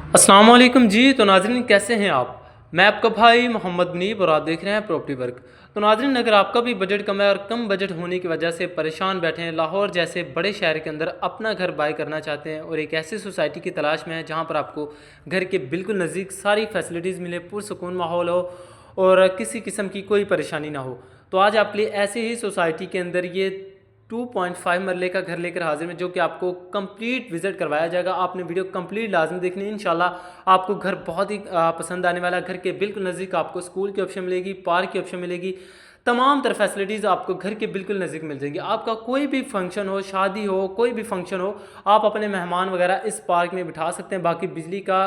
अस्सलाम वालेकुम जी। तो नाज़रीन कैसे हैं आप। मैं आपका भाई मोहम्मद मुनीब और आप देख रहे हैं प्रॉपर्टी वर्क। तो नाज़रीन अगर आपका भी बजट कम है और कम बजट होने की वजह से परेशान बैठे हैं, लाहौर जैसे बड़े शहर के अंदर अपना घर बाय करना चाहते हैं और एक ऐसी सोसाइटी की तलाश में है जहां पर आपको घर के बिल्कुल नज़दीक सारी फैसिलिटीज़ मिले, पुरसुकून माहौल हो और किसी किस्म की कोई परेशानी ना हो, तो आज आपके लिए ऐसी ही सोसाइटी के अंदर ये 2.5 मरले का घर लेकर हाजिर में, जो कि आपको कंप्लीट विजिट करवाया जाएगा। आपने वीडियो कंप्लीट लाजमी देखनी है। इंशाल्लाह आपको घर बहुत ही पसंद आने वाला है। घर के बिल्कुल नज़दीक आपको स्कूल की ऑप्शन मिलेगी, पार्क की ऑप्शन मिलेगी, तमाम तरह फैसिलिटीज़ आपको घर के बिल्कुल नज़दीक मिल जाएगी। आपका कोई भी फंक्शन हो, शादी हो, कोई भी फंक्शन हो, आप अपने मेहमान वगैरह इस पार्क में बिठा सकते हैं। बाकी बिजली का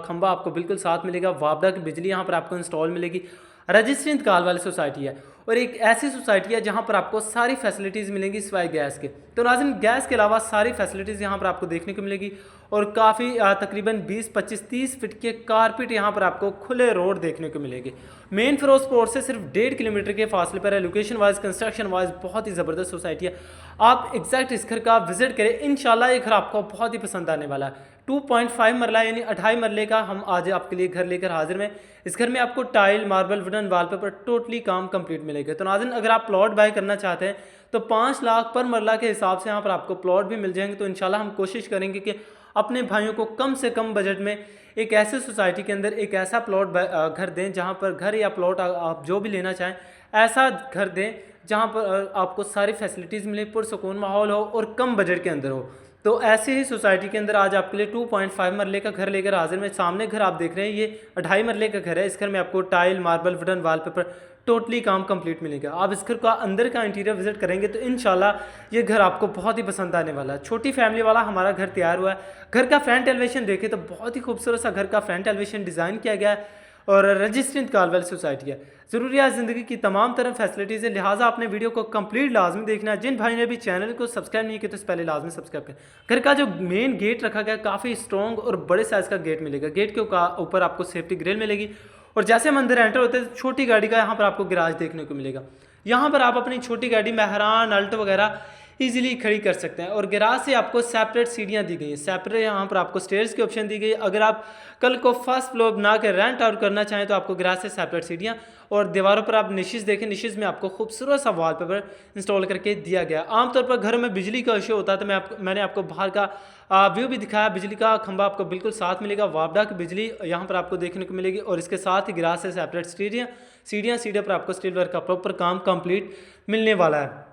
खंबा आपको बिल्कुल साथ मिलेगा, वापडा की बिजली यहाँ पर आपको इंस्टॉल मिलेगी। रजिस्ट्री इंतकाल वाली सोसाइटी है और एक ऐसी सोसाइटी है जहां पर आपको सारी फैसिलिटीज़ मिलेंगी सिवाय गैस के। तो नाज़रीन गैस के अलावा सारी फैसिलिटीज़ यहां पर आपको देखने को मिलेगी और काफ़ी तकरीबन 20, 25, 30 फीट के कारपेट यहां पर आपको खुले रोड देखने को मिलेगी। मेन फिरोजपुर से सिर्फ 1.5 किलोमीटर के फासले पर है। लोकेशन वाइज, कंस्ट्रक्शन वाइज बहुत ही ज़बरदस्त सोसाइटी है। आप एग्जैक्ट इस घर का विजिट करें, इंशाल्लाह ये घर आपको बहुत ही पसंद आने वाला है। 2.5 मरला यानी 2.5 मरले का हम आज आपके लिए घर लेकर हाजिर में। इस घर में आपको tile, marble, wooden wallpaper totally काम कंप्लीट मिलेगा। तो नाज़रीन अगर आप प्लॉट बाय करना चाहते हैं तो 5 लाख पर मरला के हिसाब से यहाँ पर आपको प्लॉट भी मिल जाएंगे। तो इंशाल्लाह हम कोशिश करेंगे कि अपने भाइयों को कम से कम बजट में एक ऐसे सोसाइटी के अंदर एक ऐसा प्लॉट घर दें जहाँ पर घर या प्लॉट आप जो भी लेना चाहें ऐसा घर दें जहाँ पर आपको सारी फैसिलिटीज़ मिले, पुरसुकून माहौल हो और कम बजट के अंदर हो। तो ऐसे ही सोसाइटी के अंदर आज आपके लिए 2.5 मरले का घर लेकर हाजिर में। सामने घर आप देख रहे हैं ये 2.5 मरले का घर है। इस घर में आपको tile, marble, wooden wallpaper totally काम कंप्लीट मिलेगा। आप इस घर का अंदर का इंटीरियर विजिट करेंगे तो इंशाल्लाह ये घर आपको बहुत ही पसंद आने वाला है। छोटी फैमिली वाला हमारा घर तैयार हुआ है। घर का फ्रंट एलिवेशन देखें तो बहुत ही खूबसूरत सा घर का फ्रंट एलिवेशन डिज़ाइन किया गया है और रजिस्ट्री इंतकाल वाली सोसाइटी है। ज़रूरियात ज़िंदगी की तमाम तरह फैसिलिटीज़ है, लिहाजा अपने वीडियो को कंप्लीट लाजमी देखना है। जिन भाई ने भी चैनल को सब्सक्राइब नहीं किया तो पहले लाजमी सब्सक्राइब करें। घर का जो मेन गेट रखा गया काफ़ी स्ट्रॉन्ग और बड़े साइज़ का गेट मिलेगा। गेट के ऊपर आपको सेफ्टी ग्रिल मिलेगी और जैसे हम अंदर एंटर होते हैं छोटी गाड़ी का यहाँ पर आपको गैराज देखने को मिलेगा। यहाँ पर आप अपनी छोटी गाड़ी मेहरान, अल्टो वगैरह इजीली खड़ी कर सकते हैं और गैराज से आपको सेपरेट सीढ़ियाँ दी गई हैं। सेपरेट यहाँ पर आपको स्टेयर्स की ऑप्शन दी गई है। अगर आप कल को फर्स्ट फ्लोर बना के रेंट आउट करना चाहें तो आपको गैराज से सेपरेट सीढ़ियाँ और दीवारों पर आप निशेज़ देखें, निशेज़ में आपको खूबसूरत सा वॉलपेपर इंस्टॉल करके दिया गया। आमतौर पर घरों में बिजली का इशू होता है तो मैंने आपको बाहर का व्यू भी दिखाया। बिजली का खंभा आपको बिल्कुल साथ मिलेगा, वापडा की बिजली यहाँ पर आपको देखने को मिलेगी और इसके साथ ही गैराज से सेपरेट सीढ़ियाँ पर आपको स्टील वर्क का प्रॉपर काम कंप्लीट मिलने वाला है।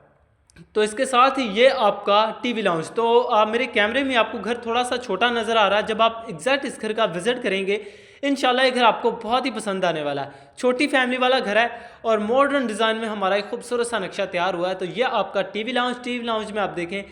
तो इसके साथ ही ये आपका टीवी लाउंज। तो मेरे कैमरे में आपको घर थोड़ा सा छोटा नज़र आ रहा है। जब आप एग्जैक्ट इस घर का विजिट करेंगे इंशाल्लाह ये घर आपको बहुत ही पसंद आने वाला है। छोटी फैमिली वाला घर है और मॉडर्न डिज़ाइन में हमारा एक खूबसूरत सा नक्शा तैयार हुआ है। तो ये आपका टीवी लाउंज में आप देखें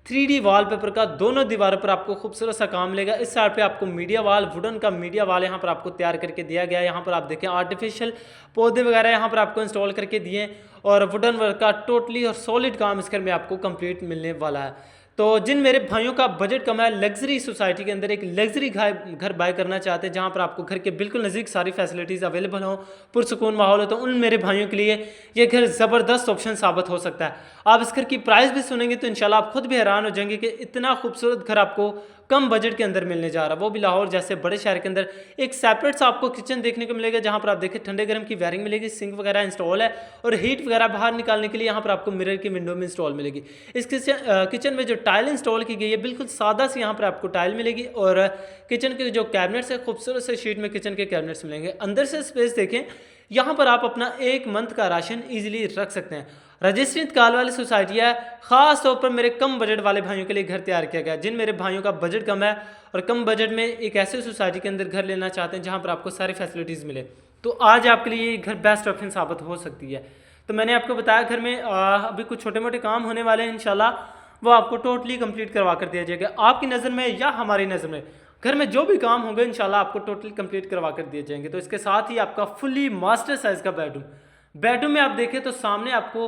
3D वॉलपेपर का दोनों दीवारों पर आपको खूबसूरत सा काम मिलेगा। इस साइड पे आपको मीडिया वॉल, वुडन का मीडिया वॉल यहाँ पर आपको तैयार करके दिया गया है। यहाँ पर आप देखें आर्टिफिशियल पौधे वगैरह यहाँ पर आपको इंस्टॉल करके दिए और वुडन वर्क का टोटली और सॉलिड काम इस घर में आपको कंप्लीट मिलने वाला है। तो जिन मेरे भाइयों का बजट कम है, लग्जरी सोसाइटी के अंदर एक लग्जरी घर बाय करना चाहते हैं जहां पर आपको घर के बिल्कुल नज़दीक सारी फैसिलिटीज़ अवेलेबल हो, पुरसुकून माहौल हो, तो उन मेरे भाइयों के लिए ये घर ज़बरदस्त ऑप्शन साबित हो सकता है। आप इस घर की प्राइस भी सुनेंगे तो इंशाल्लाह आप खुद भी हैरान हो जाएंगे कि इतना खूबसूरत घर आपको कम बजट के अंदर मिलने जा रहा है, वो भी लाहौर जैसे बड़े शहर के अंदर। एक सेपरेट सा आपको किचन देखने को मिलेगा जहां पर आप देखें ठंडे गर्म की वायरिंग मिलेगी, सिंक वगैरह इंस्टॉल है और हीट वगैरह बाहर निकालने के लिए यहाँ पर आपको मिरर की विंडो में इंस्टॉल मिलेगी। इस किचन में जो टाइल इंस्टॉल की गई है बिल्कुल सादा सी यहाँ पर आपको टाइल मिलेगी और किचन के जो कैबिनेट्स है खूबसूरत से शीट में किचन के कैबिनेट्स मिलेंगे। अंदर से स्पेस देखें, यहाँ पर आप अपना 1 मंथ का राशन इजीली रख सकते हैं। रजिस्ट्री इंतकाल वाली सोसाइटी है, ख़ास तौर पर मेरे कम बजट वाले भाइयों के लिए घर तैयार किया गया। जिन मेरे भाइयों का बजट कम है और कम बजट में एक ऐसे सोसाइटी के अंदर घर लेना चाहते हैं जहाँ पर आपको सारी फैसिलिटीज़ मिले, तो आज आपके लिए ये घर बेस्ट ऑप्शन साबित हो सकती है। तो मैंने आपको बताया घर में अभी कुछ छोटे मोटे काम होने वाले हैं, इंशाल्लाह वो आपको टोटली कंप्लीट करवा कर दिया जाएगा। आपकी नज़र में या हमारी नज़र में घर में जो भी काम होंगे इंशाल्लाह आपको टोटली कंप्लीट करवा कर दिए जाएंगे। तो इसके साथ ही आपका फुली मास्टर साइज़ का बेडरूम में आप देखें तो सामने आपको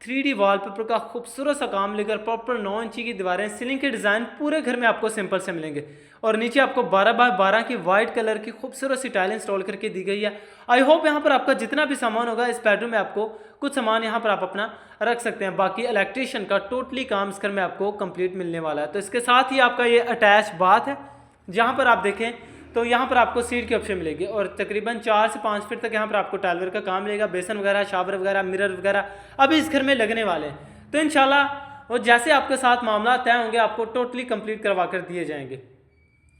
3D वॉलपेपर का खूबसूरत सा काम लेकर प्रॉपर 9 इंची की दीवारें, सीलिंग के डिज़ाइन पूरे घर में आपको सिंपल से मिलेंगे और नीचे आपको 12x12 की वाइट कलर की खूबसूरत सी टाइल इंस्टॉल करके दी गई है। आई होप यहाँ पर आपका जितना भी सामान होगा इस बेडरूम में आपको कुछ सामान यहाँ पर आप अपना रख सकते हैं। बाकी इलेक्ट्रीशियन का टोटली काम इस घर में आपको कंप्लीट मिलने वाला है। तो इसके साथ ही आपका ये अटैच बाथ है जहाँ पर आप देखें तो यहाँ पर आपको सीट की ऑप्शन मिलेगी और तकरीबन 4 से 5 फीट तक यहाँ पर आपको टाइल वर्क का काम मिलेगा। बेसन वगैरह, शावर वगैरह, मिरर वगैरह अभी इस घर में लगने वाले हैं। तो इंशाल्लाह वो जैसे आपके साथ मामला तय होंगे आपको टोटली कंप्लीट करवा कर दिए जाएंगे।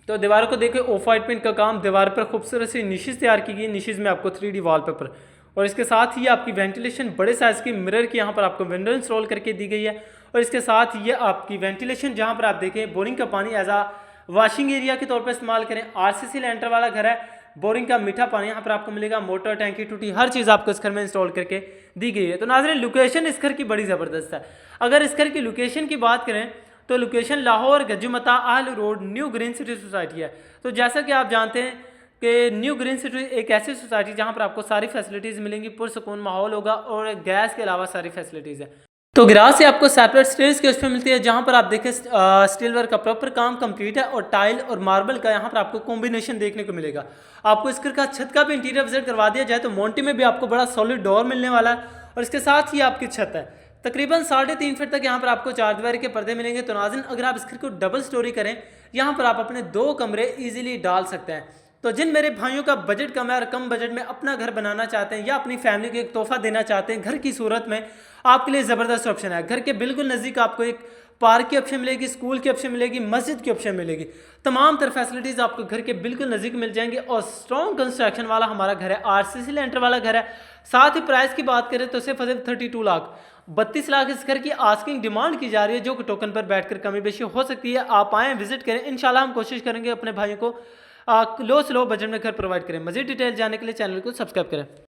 तो दीवारों को देखिए ऑफ वाइट पेंट का काम, दीवार पर खूबसूरत सी निशेज तैयार की गई, निशेज में आपको 3D वॉलपेपर और इसके साथ ही आपकी वेंटिलेशन बड़े साइज़ की मिरर की यहाँ पर आपको विंडो इंस्टॉल करके दी गई है। और इसके साथ ये आपकी वेंटिलेशन जहाँ पर आप देखें बोरिंग का पानी एज आ वॉशिंग एरिया के तौर पर इस्तेमाल करें। RCC लेंटर वाला घर है, बोरिंग का मीठा पानी यहाँ पर आपको मिलेगा, मोटर, टैंकी, टूटी हर चीज़ आपको इस घर में इंस्टॉल करके दी गई है। तो नाज़रीन लोकेशन इस घर की बड़ी ज़बरदस्त है। अगर इस घर की लोकेशन की बात करें तो लोकेशन लाहौर गजुमता आहल road new green city society है। तो जैसा कि आप जानते हैं कि न्यू ग्रीन सिटी एक ऐसी सोसाइटी जहाँ पर आपको सारी फैसिलिटीज़ मिलेंगी, पुरसकून माहौल होगा और गैस के अलावा सारी फैसिलिटीज़ है। तो गिराज से आपको सेपरेट स्टेयर्स की ऑप्शन मिलती है जहाँ पर आप देखें स्टील वर्क का प्रॉपर काम कंप्लीट है और टाइल और मार्बल का यहाँ पर आपको कॉम्बिनेशन देखने को मिलेगा। आपको इस घर का छत का भी इंटीरियर विजिट करवा दिया जाए तो मोंटी में भी आपको बड़ा सॉलिड डोर मिलने वाला है और इसके साथ ही आपकी छत है तकरीबन 3.5 फीट तक यहाँ पर आपको 4 दीवारी के पर्दे मिलेंगे। तो नाज़रीन अगर आप इस घर को डबल स्टोरी करें यहाँ पर आप अपने 2 कमरे इजीली डाल सकते हैं। तो जिन मेरे भाइयों का बजट कम है और कम बजट में अपना घर बनाना चाहते हैं या अपनी फैमिली को एक तोहफा देना चाहते हैं घर की सूरत में, आपके लिए ज़बरदस्त ऑप्शन है। घर के बिल्कुल नज़दीक आपको एक पार्क की ऑप्शन मिलेगी, स्कूल की ऑप्शन मिलेगी, मस्जिद की ऑप्शन मिलेगी, तमाम तरह फैसिलिटीज़ आपको घर के बिल्कुल नज़दीक मिल जाएंगे और स्ट्रॉन्ग कंस्ट्रक्शन वाला हमारा घर है, RCC लेंटर वाला घर है। साथ ही प्राइस की बात करें तो सिर्फ 32 लाख 32 लाख इस घर की आस्किंग डिमांड की जा रही है, जो कि टोकन पर बैठकर कमी बेशी हो सकती है। आप आएँ, विजिट करें, इंशाल्लाह हम कोशिश करेंगे अपने भाइयों को लो से लो बजट में घर प्रोवाइड करें। मज़ीद डिटेल जानने के लिए चैनल को सब्सक्राइब करें।